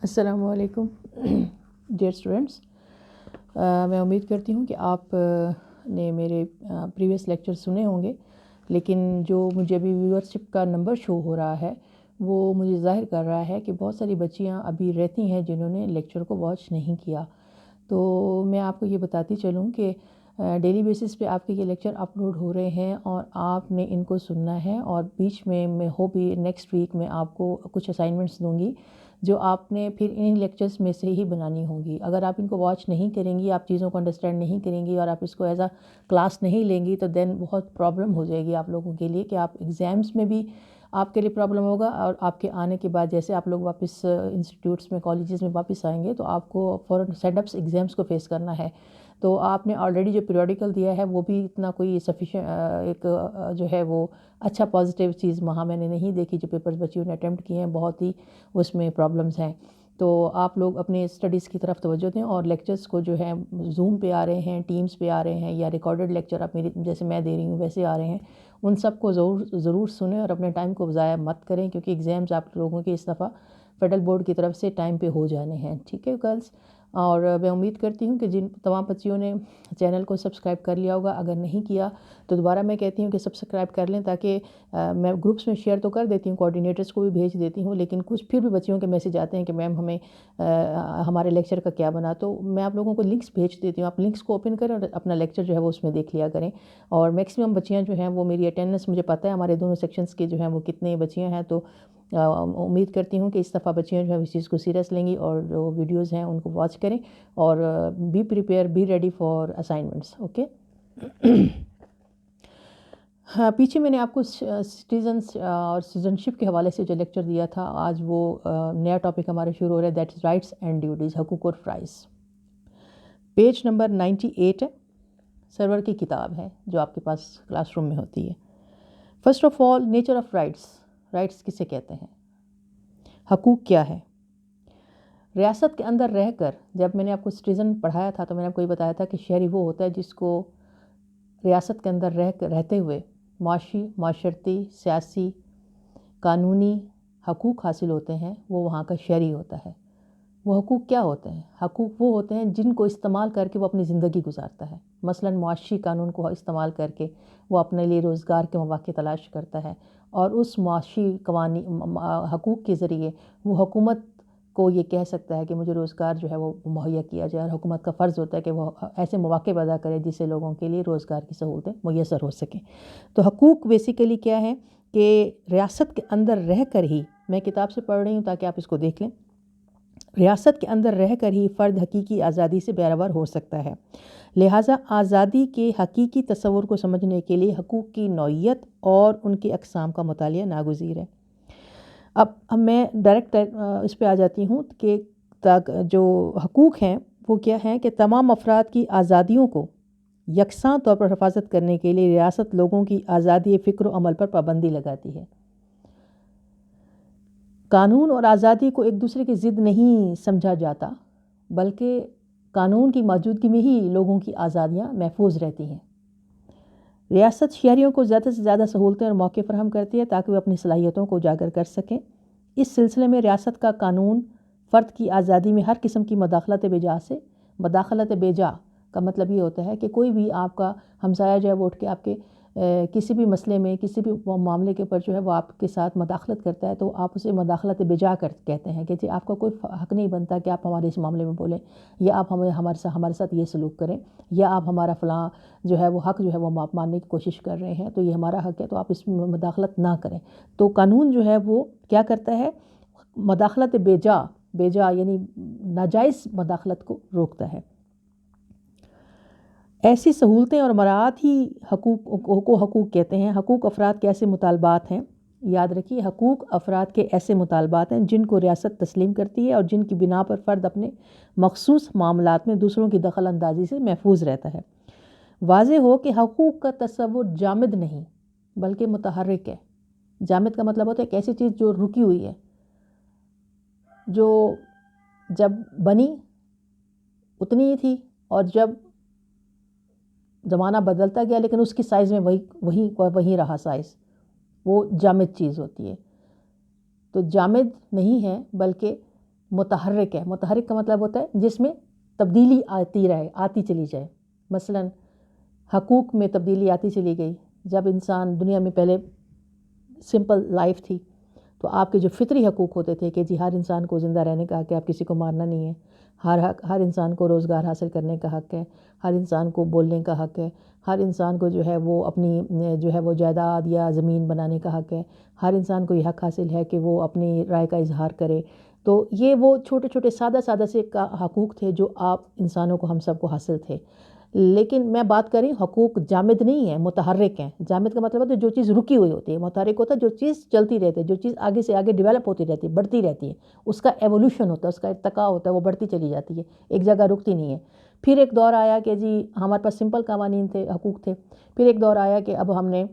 السلام علیکم dear students, میں امید کرتی ہوں کہ آپ نے میرے پریویس لیکچر سنے ہوں گے، لیکن جو مجھے ابھی ویورشپ کا نمبر شو ہو رہا ہے وہ مجھے ظاہر کر رہا ہے کہ بہت ساری بچیاں ابھی رہتی ہیں جنہوں نے لیکچر کو واچ نہیں کیا۔ تو میں آپ کو یہ بتاتی چلوں کہ ڈیلی بیسس پہ آپ کے یہ لیکچر اپلوڈ ہو رہے ہیں اور آپ نے ان کو سننا ہے، اور بیچ میں ہوپ نیکسٹ ویک میں آپ کو کچھ اسائنمنٹس دوں گی جو آپ نے پھر ان لیکچرز میں سے ہی بنانی ہوں گی۔ اگر آپ ان کو واچ نہیں کریں گی، آپ چیزوں کو انڈرسٹینڈ نہیں کریں گی اور آپ اس کو ایز اے کلاس نہیں لیں گی تو دین بہت پرابلم ہو جائے گی آپ لوگوں کے لیے کہ آپ ایگزامس میں بھی آپ کے لیے پرابلم ہوگا، اور آپ کے آنے کے بعد جیسے آپ لوگ واپس انسٹیٹیوٹس میں کالجز میں واپس آئیں گے تو آپ کو فوراً سیٹ اپس ایگزامس کو فیس کرنا ہے۔ تو آپ نے آلریڈی جو پیریوڈیکل دیا ہے وہ بھی اتنا کوئی ایک جو ہے وہ اچھا پازیٹیو چیز وہاں میں نے نہیں دیکھی۔ جو پیپرز بچیوں نے اٹیمپٹ کیے ہیں بہت ہی اس میں پرابلمز ہیں۔ تو آپ لوگ اپنے اسٹڈیز کی طرف توجہ دیں، اور لیکچرز کو جو ہے زوم پہ آ رہے ہیں، ٹیمز پہ آ رہے ہیں، یا ریکارڈڈ لیکچر آپ میری جیسے میں دے رہی ہوں ویسے آ رہے ہیں، ان سب کو ضرور سنیں اور اپنے ٹائم کو ضائع مت کریں، کیونکہ ایگزامز آپ لوگوں کے اس دفعہ فیڈرل بورڈ کی طرف سے ٹائم پہ ہو جانے ہیں۔ ٹھیک ہے گرلز؟ اور میں امید کرتی ہوں کہ جن تمام بچیوں نے چینل کو سبسکرائب کر لیا ہوگا، اگر نہیں کیا تو دوبارہ میں کہتی ہوں کہ سبسکرائب کر لیں، تاکہ میں گروپس میں شیئر تو کر دیتی ہوں، کوآرڈینیٹرز کو بھی بھیج دیتی ہوں، لیکن کچھ پھر بھی بچیوں کے میسیج آتے ہیں کہ میم ہمیں ہمارے لیکچر کا کیا بنا، تو میں آپ لوگوں کو لنکس بھیج دیتی ہوں، آپ لنکس کو اوپن کریں اور اپنا لیکچر جو ہے وہ اس میں دیکھ لیا کریں۔ اور میکسیمم بچیاں جو ہیں وہ میری اٹینڈنس مجھے پتہ ہے ہمارے دونوں سیکشنز کے جو ہیں وہ کتنے بچیاں ہیں، تو امید کرتی ہوں کہ اس دفعہ بچیاں جو ہے اس چیز کو سیریس لیں گی اور جو ویڈیوز ہیں ان کو واچ کریں، اور be prepare, be ready for assignments. Okay? ہاں، پیچھے میں نے آپ کو سٹیزنس اور سٹیزنشپ کے حوالے سے جو لیکچر دیا تھا، آج وہ نیا ٹاپک ہمارا شروع ہو رہا ہے، that is rights and duties, حقوق اور فرائض۔ پیج نمبر 98 ہے، سرور کی کتاب ہے جو آپ کے پاس کلاس روم میں ہوتی ہے۔ First of all, nature of rights, rights کسے کہتے ہیں، حقوق کیا ہے؟ ریاست کے اندر رہ کر، جب میں نے آپ کو سٹیزن پڑھایا تھا تو میں نے آپ کو یہ بتایا تھا کہ شہری وہ ہوتا ہے جس کو ریاست کے اندر رہتے ہوئے معاشی، معاشرتی، سیاسی، قانونی حقوق حاصل ہوتے ہیں، وہ وہاں کا شہری ہوتا ہے۔ وہ حقوق کیا ہوتے ہیں؟ حقوق وہ ہوتے ہیں جن کو استعمال کر کے وہ اپنی زندگی گزارتا ہے۔ مثلاً معاشی قانون کو استعمال کر کے وہ اپنے لیے روزگار کے مواقع تلاش کرتا ہے، اور اس معاشی حقوق کے ذریعے وہ حکومت کو یہ کہہ سکتا ہے کہ مجھے روزگار جو ہے وہ مہیا کیا جائے، اور حکومت کا فرض ہوتا ہے کہ وہ ایسے مواقع پیدا کرے جس سے لوگوں کے لیے روزگار کی سہولتیں میسر ہو سکیں۔ تو حقوق بیسیکلی کیا ہے کہ ریاست کے اندر رہ کر ہی، میں کتاب سے پڑھ رہی ہوں تاکہ آپ اس کو دیکھ لیں، ریاست کے اندر رہ کر ہی فرد حقیقی آزادی سے بہرور ہو سکتا ہے۔ لہٰذا آزادی کے حقیقی تصور کو سمجھنے کے لیے حقوق کی نوعیت اور ان کے اقسام کا مطالعہ ناگزیر ہے۔ اب میں ڈائریکٹ اس پہ آ جاتی ہوں کہ جو حقوق ہیں وہ کیا ہیں کہ تمام افراد کی آزادیوں کو یکساں طور پر حفاظت کرنے کے لیے ریاست لوگوں کی آزادی فکر و عمل پر پابندی لگاتی ہے۔ قانون اور آزادی کو ایک دوسرے کی ضد نہیں سمجھا جاتا، بلکہ قانون کی موجودگی میں ہی لوگوں کی آزادیاں محفوظ رہتی ہیں۔ ریاست شہریوں کو زیادہ سے زیادہ سہولتیں اور موقع فراہم کرتی ہے تاکہ وہ اپنی صلاحیتوں کو اجاگر کر سکیں۔ اس سلسلے میں ریاست کا قانون فرد کی آزادی میں ہر قسم کی مداخلت بے جا کا مطلب یہ ہوتا ہے کہ کوئی بھی آپ کا ہمسایہ جو ہے وہ اٹھ کے آپ کے کسی بھی مسئلے میں، کسی بھی معاملے کے اوپر جو ہے وہ آپ کے ساتھ مداخلت کرتا ہے تو آپ اسے مداخلت بے جا کہتے ہیں کہ جی آپ کا کوئی حق نہیں بنتا کہ آپ ہمارے اس معاملے میں بولیں، یا آپ ہمارے ساتھ یہ سلوک کریں، یا آپ ہمارا فلاں جو ہے وہ حق جو ہے وہ آپ ماننے کی کوشش کر رہے ہیں تو یہ ہمارا حق ہے تو آپ اس میں مداخلت نہ کریں۔ تو قانون جو ہے وہ کیا کرتا ہے؟ مداخلت بے جا یعنی ناجائز مداخلت کو روکتا ہے۔ ایسی سہولتیں اور مراعات ہی حقوق کہتے ہیں۔ حقوق افراد کے ایسے مطالبات ہیں، یاد رکھیے، حقوق افراد کے ایسے مطالبات ہیں جن کو ریاست تسلیم کرتی ہے اور جن کی بنا پر فرد اپنے مخصوص معاملات میں دوسروں کی دخل اندازی سے محفوظ رہتا ہے۔ واضح ہو کہ حقوق کا تصور جامد نہیں بلکہ متحرک ہے۔ جامد کا مطلب ہوتا ہے ایک ایسی چیز جو رکی ہوئی ہے، جو جب بنی اتنی ہی تھی اور جب زمانہ بدلتا گیا لیکن اس کی سائز میں وہی رہا سائز، وہ جامد چیز ہوتی ہے۔ تو جامد نہیں ہے بلکہ متحرک ہے. متحرک کا مطلب ہوتا ہے جس میں تبدیلی آتی چلی جائے. مثلا حقوق میں تبدیلی آتی چلی گئی. جب انسان دنیا میں پہلے سمپل لائف تھی تو آپ کے جو فطری حقوق ہوتے تھے کہ جی ہر انسان کو زندہ رہنے کا حق ہے, آپ کسی کو مارنا نہیں ہے, ہر انسان کو روزگار حاصل کرنے کا حق ہے, ہر انسان کو بولنے کا حق ہے, ہر انسان کو جو ہے وہ اپنی جو ہے وہ جائیداد یا زمین بنانے کا حق ہے, ہر انسان کو یہ حق حاصل ہے کہ وہ اپنی رائے کا اظہار کرے. تو یہ وہ چھوٹے چھوٹے سادہ سے حقوق تھے جو آپ انسانوں کو, ہم سب کو حاصل تھے. لیکن میں بات کر رہی ہوں حقوق جامد نہیں ہیں, متحرک ہیں. جامد کا مطلب ہوتا ہے جو چیز رکی ہوئی ہوتی ہے, متحرک ہوتا ہے جو چیز چلتی رہتی ہے, جو چیز آگے سے آگے ڈیولپ ہوتی رہتی ہے, بڑھتی رہتی ہے, اس کا ایوولوشن ہوتا ہے, اس کا ارتقاء ہوتا ہے, وہ بڑھتی چلی جاتی ہے, ایک جگہ رکتی نہیں ہے. پھر ایک دور آیا کہ جی ہمارے پاس سمپل قوانین تھے, حقوق تھے. پھر ایک دور آیا کہ اب ہم نے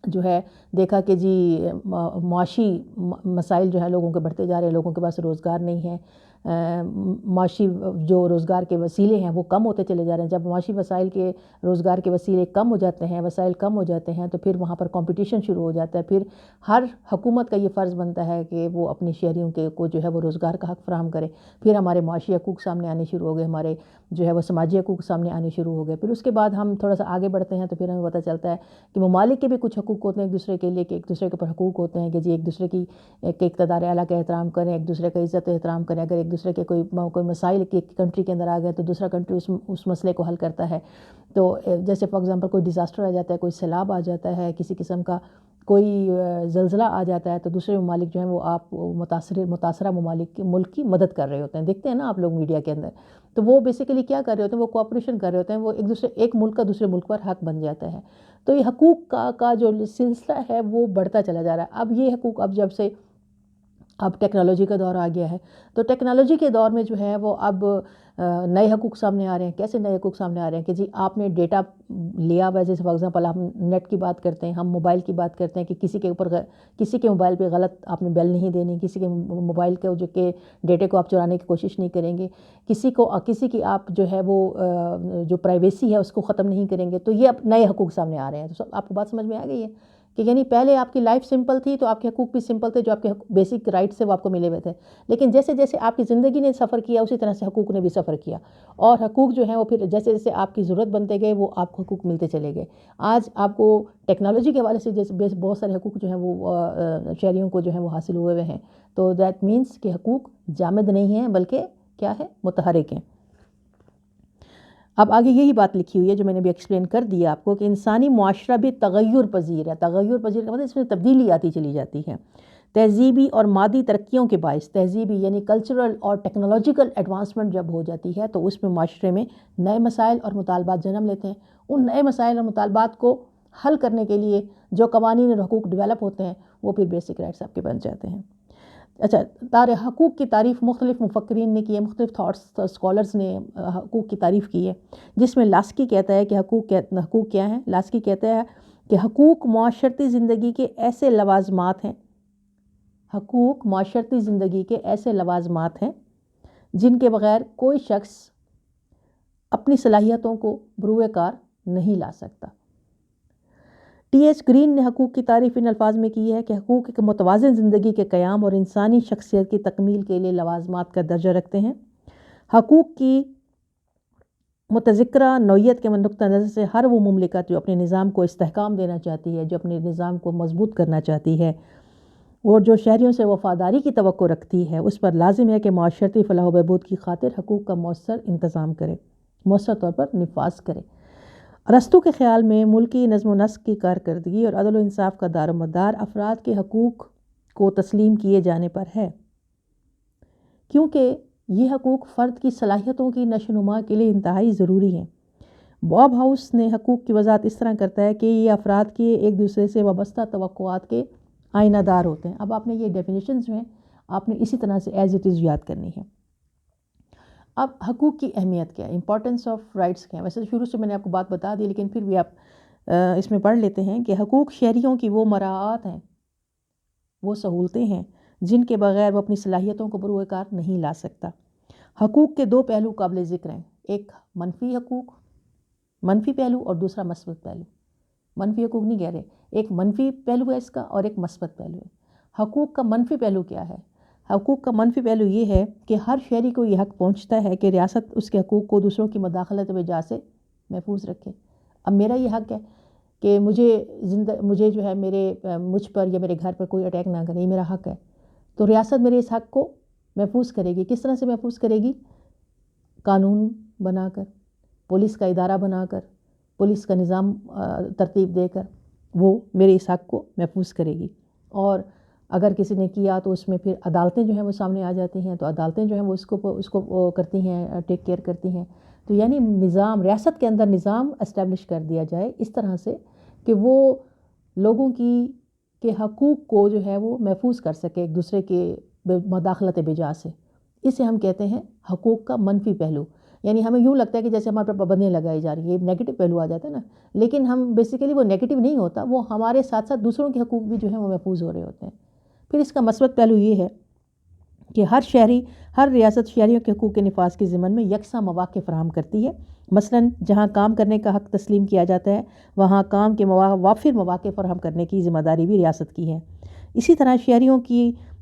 جو ہے دیکھا کہ جی معاشی مسائل جو ہے لوگوں کے بڑھتے جا رہے ہیں, لوگوں کے پاس روزگار نہیں ہے, معاشی جو روزگار کے وسیلے ہیں وہ کم ہوتے چلے جا رہے ہیں. جب معاشی وسائل کے روزگار کے وسیلے کم ہو جاتے ہیں, وسائل کم ہو جاتے ہیں, تو پھر وہاں پر کمپٹیشن شروع ہو جاتا ہے. پھر ہر حکومت کا یہ فرض بنتا ہے کہ وہ اپنی شہریوں کو جو ہے وہ روزگار کا حق فراہم کرے. پھر ہمارے معاشی حقوق سامنے آنے شروع ہو گئے, ہمارے جو ہے وہ سماجی حقوق سامنے آنے شروع ہو گئے. پھر اس کے بعد ہم تھوڑا سا آگے بڑھتے ہیں تو پھر ہمیں پتہ چلتا ہے کہ ممالک کے بھی کچھ حقوق ہوتے ہیں ایک دوسرے کے لیے, کہ ایک دوسرے کے اوپر حقوق ہوتے ہیں کہ جی ایک دوسرے کی اقتدار اعلیٰ کا احترام کریں, ایک دوسرے کا عزت احترام کریں. اگر ایک دوسرے کے کوئی مسائل کی کنٹری کے اندر آ گئے تو دوسرا کنٹری اس مسئلے کو حل کرتا ہے. تو جیسے فار ایگزامپل کوئی ڈیزاسٹر آ جاتا ہے, کوئی سیلاب آ جاتا ہے, کسی قسم کا کوئی زلزلہ آ جاتا ہے, تو دوسرے ممالک جو ہیں وہ آپ متاثرہ ملک کی مدد کر رہے ہوتے ہیں. دیکھتے ہیں نا آپ لوگ میڈیا کے اندر, تو وہ بیسیکلی کیا کر رہے ہوتے ہیں, وہ کوآپریشن کر رہے ہوتے ہیں. وہ ایک ملک کا دوسرے ملک پر حق بن جاتا ہے. تو یہ حقوق کا جو سلسلہ ہے وہ بڑھتا چلا جا رہا ہے. اب یہ حقوق جب سے ٹیکنالوجی کا دور آ گیا ہے, تو ٹیکنالوجی کے دور میں جو ہے وہ اب نئے حقوق سامنے آ رہے ہیں. کیسے نئے حقوق سامنے آ رہے ہیں کہ جی آپ نے ڈیٹا لیا ہوا ہے, جیسے فار ایگزامپل ہم نیٹ کی بات کرتے ہیں, ہم موبائل کی بات کرتے ہیں کہ کسی کے موبائل پہ غلط آپ نے بیل نہیں دینی, کسی کے موبائل کے کہ ڈیٹے کو آپ چرانے کی کوشش نہیں کریں گے, کسی کی آپ جو ہے وہ جو پرائیویسی ہے اس کو ختم نہیں کریں گے. تو یہ اب نئے حقوق سامنے آ رہے ہیں. تو آپ کو بات سمجھ میں آ گئی ہے کہ یعنی پہلے آپ کی لائف سمپل تھی تو آپ کے حقوق بھی سمپل تھے, جو آپ کے بیسک رائٹس سے وہ آپ کو ملے ہوئے تھے. لیکن جیسے جیسے آپ کی زندگی نے سفر کیا اسی طرح سے حقوق نے بھی سفر کیا, اور حقوق جو ہیں وہ پھر جیسے جیسے آپ کی ضرورت بنتے گئے وہ آپ کو حقوق ملتے چلے گئے. آج آپ کو ٹیکنالوجی کے حوالے سے جیسے بہت سارے حقوق جو ہیں وہ شہریوں کو جو ہیں وہ حاصل ہوئے ہیں. تو دیٹ مینس کہ حقوق جامد نہیں ہیں بلکہ کیا ہے, متحرک ہیں. اب آگے یہی بات لکھی ہوئی ہے جو میں نے بھی ایکسپلین کر دیا آپ کو, کہ انسانی معاشرہ بھی تغیر پذیر ہے. تغیر پذیر کا مطلب اس میں تبدیلی آتی چلی جاتی ہے. تہذیبی اور مادی ترقیوں کے باعث, تہذیبی یعنی کلچرل اور ٹیکنالوجیکل ایڈوانسمنٹ جب ہو جاتی ہے تو اس میں معاشرے میں نئے مسائل اور مطالبات جنم لیتے ہیں. ان نئے مسائل اور مطالبات کو حل کرنے کے لیے جو قوانین اور حقوق ڈیولپ ہوتے ہیں وہ پھر بیسک رائٹس آپ کے بن جاتے ہیں. اچھا, حقوق کی تعریف مختلف مفکرین نے کی ہے, مختلف تھاٹس اسکالرز نے حقوق کی تعریف کی ہے, جس میں لاسکی کہتا ہے کہ حقوق کیا ہیں. لاسکی کہتا ہے کہ حقوق معاشرتی زندگی کے ایسے لوازمات ہیں, حقوق معاشرتی زندگی کے ایسے لوازمات ہیں جن کے بغیر کوئی شخص اپنی صلاحیتوں کو بروئے کار نہیں لا سکتا. ٹی ایچ گرین نے حقوق کی تعریف ان الفاظ میں کی ہے کہ حقوق ایک متوازن زندگی کے قیام اور انسانی شخصیت کی تکمیل کے لیے لوازمات کا درجہ رکھتے ہیں. حقوق کی متذکرہ نوعیت کے نقطہ نظر سے ہر وہ مملکت جو اپنے نظام کو استحکام دینا چاہتی ہے, جو اپنے نظام کو مضبوط کرنا چاہتی ہے اور جو شہریوں سے وفاداری کی توقع رکھتی ہے, اس پر لازم ہے کہ معاشرتی فلاح و بہبود کی خاطر حقوق کا مؤثر انتظام کرے, مؤثر طور پر نفاذ کرے. ارسطو کے خیال میں ملکی نظم و نسق کی کارکردگی اور عدل و انصاف کا دار و مدار افراد کے حقوق کو تسلیم کیے جانے پر ہے, کیونکہ یہ حقوق فرد کی صلاحیتوں کی نشو و نما کے لیے انتہائی ضروری ہیں. باب ہاؤس نے حقوق کی وضاحت اس طرح کرتا ہے کہ یہ افراد کے ایک دوسرے سے وابستہ توقعات کے آئینہ دار ہوتے ہیں. اب آپ نے یہ ڈیفینیشنز جو ہیں آپ نے اسی طرح سے ایز اٹ از یاد کرنی ہے. اب حقوق کی اہمیت کیا ہے, امپورٹنس آف رائٹس کیا ہے. ویسے شروع سے میں نے آپ کو بات بتا دی, لیکن پھر بھی آپ اس میں پڑھ لیتے ہیں کہ حقوق شہریوں کی وہ مراعات ہیں, وہ سہولتیں ہیں جن کے بغیر وہ اپنی صلاحیتوں کو بروئے کار نہیں لا سکتا. حقوق کے دو پہلو قابل ذکر ہیں, ایک منفی حقوق, منفی پہلو, اور دوسرا مثبت پہلو. منفی حقوق نہیں کہہ رہے, ایک منفی پہلو ہے اس کا اور ایک مثبت پہلو ہے. حقوق کا منفی پہلو کیا ہے؟ حقوق کا منفی پہلو یہ ہے کہ ہر شہری کو یہ حق پہنچتا ہے کہ ریاست اس کے حقوق کو دوسروں کی مداخلت وجہ سے محفوظ رکھے۔ اب میرا یہ حق ہے کہ مجھے جو ہے مجھ پر یا میرے گھر پر کوئی اٹیک نہ کرے، یہ میرا حق ہے۔ تو ریاست میرے اس حق کو محفوظ کرے گی۔ کس طرح سے محفوظ کرے گی؟ قانون بنا کر، پولیس کا ادارہ بنا کر، پولیس کا نظام ترتیب دے کر وہ میرے اس حق کو محفوظ کرے گی۔ اور اگر کسی نے کیا تو اس میں پھر عدالتیں جو ہیں وہ سامنے آ جاتی ہیں، تو عدالتیں جو ہیں وہ اس کو کرتی ہیں، ٹیک کیئر کرتی ہیں۔ تو یعنی نظام، ریاست کے اندر نظام اسٹیبلش کر دیا جائے اس طرح سے کہ وہ لوگوں کے حقوق کو جو ہے وہ محفوظ کر سکے ایک دوسرے کے مداخلت بجا سے۔ اسے ہم کہتے ہیں حقوق کا منفی پہلو۔ یعنی ہمیں یوں لگتا ہے کہ جیسے ہمارے پر پابندیاں لگائی جا رہی ہیں، یہ نیگیٹو پہلو آ جاتا ہے نا، لیکن ہم بیسیکلی وہ نیگیٹو نہیں ہوتا، وہ ہمارے ساتھ ساتھ دوسروں کے حقوق بھی جو ہیں وہ محفوظ ہو رہے ہوتے ہیں۔ پھر اس کا مثبت پہلو یہ ہے کہ ہر ریاست شہریوں کے حقوق کے نفاذ کے ضمن میں یکساں مواقع فراہم کرتی ہے۔ مثلاً جہاں کام کرنے کا حق تسلیم کیا جاتا ہے وہاں کام کے وافر مواقع فراہم کرنے کی ذمہ داری بھی ریاست کی ہے۔ اسی طرح شہریوں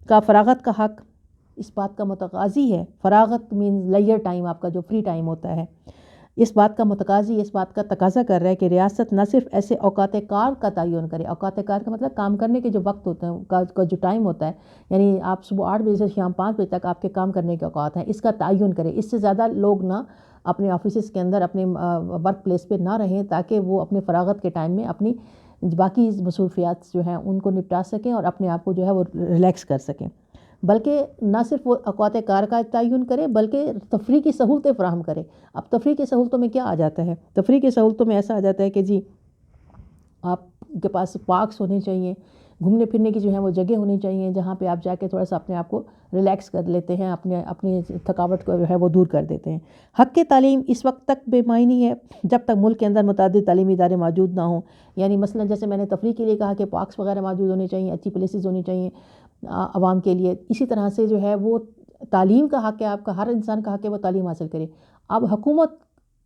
کا فراغت کا حق اس بات کا متقاضی ہے، فراغت مینز لیجر ٹائم، آپ کا جو فری ٹائم ہوتا ہے، اس بات کا تقاضا کر رہا ہے کہ ریاست نہ صرف ایسے اوقات کار کا تعین کرے، اوقات کار کا مطلب کام کرنے کے جو وقت ہوتے ہیں، کا جو ٹائم ہوتا ہے، یعنی آپ صبح 8 بجے سے شام 5 بجے تک آپ کے کام کرنے کے اوقات ہیں، اس کا تعین کرے۔ اس سے زیادہ لوگ نہ اپنے آفیسز کے اندر، اپنے ورک پلیس پہ نہ رہیں، تاکہ وہ اپنے فراغت کے ٹائم میں اپنی باقی مصروفیات جو ہیں ان کو نپٹا سکیں اور اپنے آپ کو جو ہے وہ ریلیکس کر سکیں۔ بلکہ نہ صرف وہ اوقات کار کا تعین کرے بلکہ تفریح کی سہولتیں فراہم کرے۔ اب تفریح کی سہولتوں میں کیا آ جاتا ہے؟ تفریح کی سہولتوں میں ایسا آ جاتا ہے کہ جی آپ کے پاس پارکس ہونے چاہیے، گھومنے پھرنے کی جو ہے وہ جگہ ہونی چاہیے جہاں پہ آپ جا کے تھوڑا سا اپنے آپ کو ریلیکس کر لیتے ہیں، اپنی تھکاوٹ کو جو ہے وہ دور کر دیتے ہیں۔ حق تعلیم اس وقت تک بے معنی ہے جب تک ملک کے اندر متعدد تعلیمی ادارے موجود نہ ہوں۔ یعنی مثلا جیسے میں نے تفریح کے لیے کہا کہ پارکس وغیرہ موجود ہونے چاہیے، اچھی پلیسز ہونی چاہیے عوام کے لیے، اسی طرح سے جو ہے وہ تعلیم کا حق ہے، آپ کا ہر انسان کا حق ہے وہ تعلیم حاصل کرے۔ اب حکومت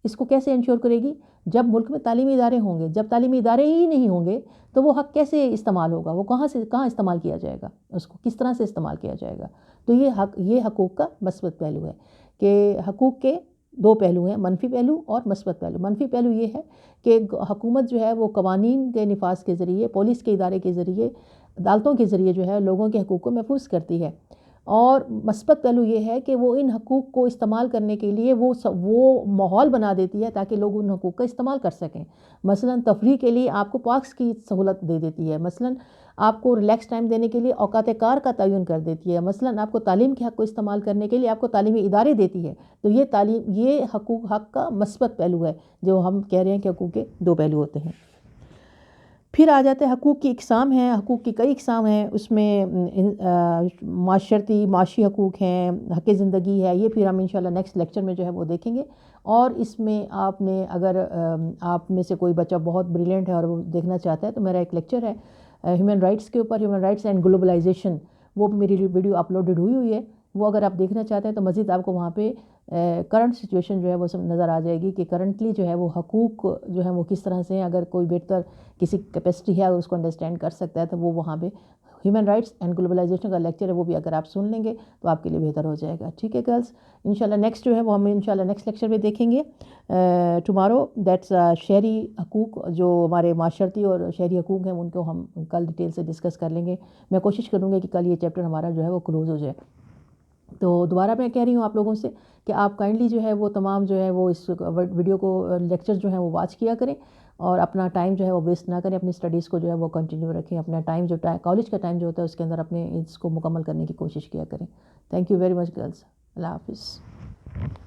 اس کو کیسے انشور کرے گی؟ جب ملک میں تعلیمی ادارے ہوں گے۔ جب تعلیمی ادارے ہی نہیں ہوں گے تو وہ حق کیسے استعمال ہوگا؟ وہ کہاں استعمال کیا جائے گا؟ اس کو کس طرح سے استعمال کیا جائے گا؟ تو یہ حقوق کا مثبت پہلو ہے کہ حقوق کے 2 پہلو ہیں، منفی پہلو اور مثبت پہلو۔ منفی پہلو یہ ہے کہ حکومت جو ہے وہ قوانین کے نفاذ کے ذریعے، پولیس کے ادارے کے ذریعے، عدالتوں کے ذریعے جو ہے لوگوں کے حقوق کو محفوظ کرتی ہے۔ اور مثبت پہلو یہ ہے کہ وہ ان حقوق کو استعمال کرنے کے لیے وہ ماحول بنا دیتی ہے تاکہ لوگ ان حقوق کا استعمال کر سکیں۔ مثلا تفریح کے لیے آپ کو پارکس کی سہولت دے دیتی ہے، مثلا آپ کو ریلیکس ٹائم دینے کے لیے اوقات کار کا تعین کر دیتی ہے، مثلا آپ کو تعلیم کے حق کو استعمال کرنے کے لیے آپ کو تعلیمی ادارے دیتی ہے۔ تو یہ حق کا مثبت پہلو ہے جو ہم کہہ رہے ہیں کہ حقوق کے 2 پہلو ہوتے ہیں۔ پھر آ جاتے ہیں حقوق کی اقسام ہیں۔ حقوق کی کئی اقسام ہیں، اس میں معاشی حقوق ہیں، حق زندگی ہے، یہ پھر ہم انشاءاللہ نیکسٹ لیکچر میں جو ہے وہ دیکھیں گے۔ اور اس میں اگر آپ میں سے کوئی بچہ بہت بریلینٹ ہے اور وہ دیکھنا چاہتا ہے تو میرا ایک لیکچر ہے ہیومن رائٹس کے اوپر، ہیومن رائٹس اینڈ گلوبلائزیشن، وہ میری ویڈیو اپلوڈڈ ہوئی ہے، وہ اگر آپ دیکھنا چاہتے ہیں تو مزید آپ کو وہاں پہ کرنٹ سچویشن جو ہے وہ نظر آ جائے گی کہ کرنٹلی جو ہے وہ حقوق جو ہے وہ کس طرح سے ہیں۔ اگر کوئی بہتر کسی کیپیسٹی ہے اس کو انڈرسٹینڈ کر سکتا ہے تو وہ وہاں پہ ہیومن رائٹس اینڈ گلوبلائزیشن کا لیکچر ہے، وہ بھی اگر آپ سن لیں گے تو آپ کے لیے بہتر ہو جائے گا۔ ٹھیک ہے گرلس، انشاءاللہ نیکسٹ جو ہے وہ ہم انشاءاللہ نیکسٹ لیکچر میں دیکھیں گے ٹمارو، دیٹس شہری حقوق، جو ہمارے معاشرتی اور شہری حقوق ہیں ان کو ہم کل ڈیٹیل سے ڈسکس کر لیں گے۔ میں کوشش کروں گی کہ کل یہ چیپٹر ہمارا جو ہے وہ کلوز ہو جائے۔ تو دوبارہ میں کہہ رہی ہوں آپ لوگوں سے کہ آپ کائنڈلی جو ہے وہ تمام جو ہے وہ اس ویڈیو کو لیکچر جو ہیں وہ واچ کیا کریں اور اپنا ٹائم جو ہے وہ ویسٹ نہ کریں، اپنی اسٹڈیز کو جو ہے وہ کنٹینیو رکھیں، اپنا ٹائم کالج کا ٹائم جو ہوتا ہے اس کے اندر اپنے اس کو مکمل کرنے کی کوشش کیا کریں۔ Thank you very much girls, اللہ حافظ۔